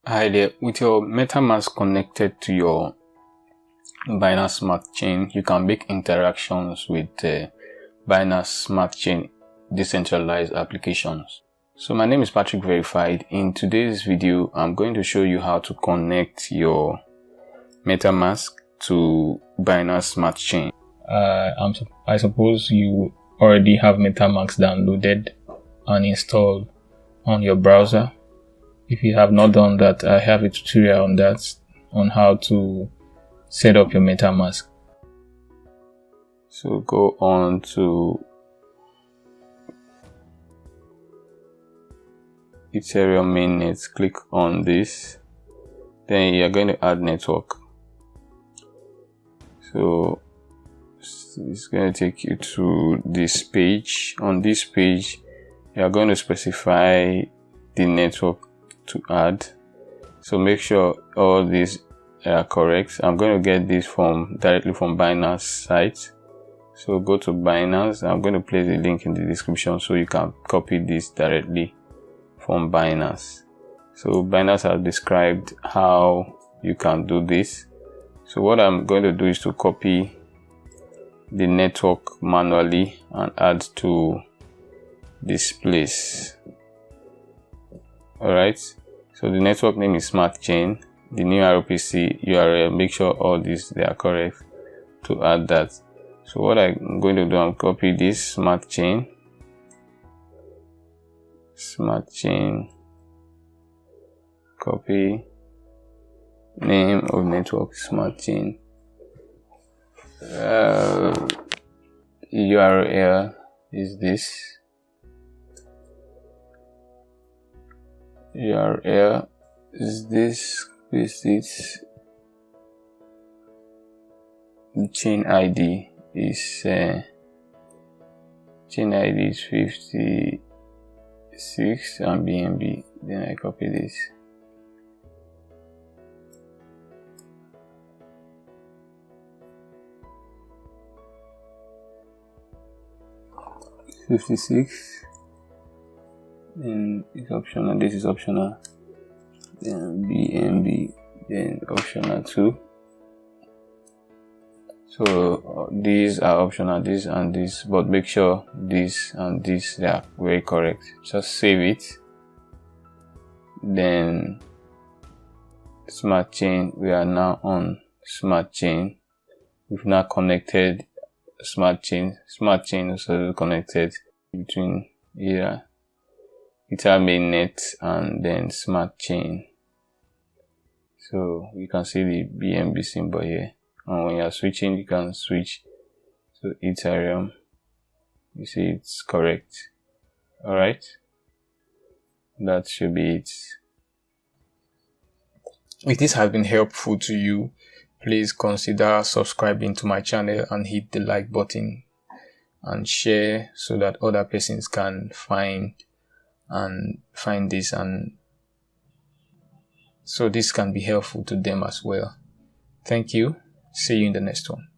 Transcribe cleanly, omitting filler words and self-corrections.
Hi there. With your Metamask connected to your Binance Smart Chain, you can make interactions with Binance Smart Chain decentralized applications. So my name is Patrick Verified. In today's video, I'm going to show you how to connect your Metamask to Binance Smart Chain. I suppose you already have Metamask downloaded and installed on your browser. If you have not done that, I have a tutorial on that, on how to set up your Metamask. So go on to Ethereum mainnet, click on this, then you're going to add network. So it's going to take you to this page. On this page, you're going to specify the network to add, so make sure all these are correct. I'm going to get this directly from Binance site, so go to Binance. I'm going to place a link in the description so you can copy this directly from Binance. So Binance has described how you can do this. So what I'm going to do is to copy the network manually and add to this place. Alright, so the network name is Smart Chain. The new RPC URL, make sure all these they are correct to add that. So what I'm going to do, I'm copy this Smart Chain, copy name of network Smart Chain, URL is this. URL is this, paste it. The chain ID is 56 and BNB. Then I copy this. Then it's optional, this is optional, then BNB, then optional 2. So these are optional, this and this, but make sure this and this they are very correct. Just save it. Then Smart Chain, we are now on Smart Chain. We've now connected Smart Chain. Smart Chain is also connected between here, Ethereum mainnet, and then Smart Chain. So you can see the BNB symbol here, and when you are switching, you can switch to Ethereum. You see it's correct. Alright, that should be it. If this has been helpful to you, please consider subscribing to my channel and hit the like button and share so that other persons can find this, and so this can be helpful to them as well. Thank you. See you in the next one.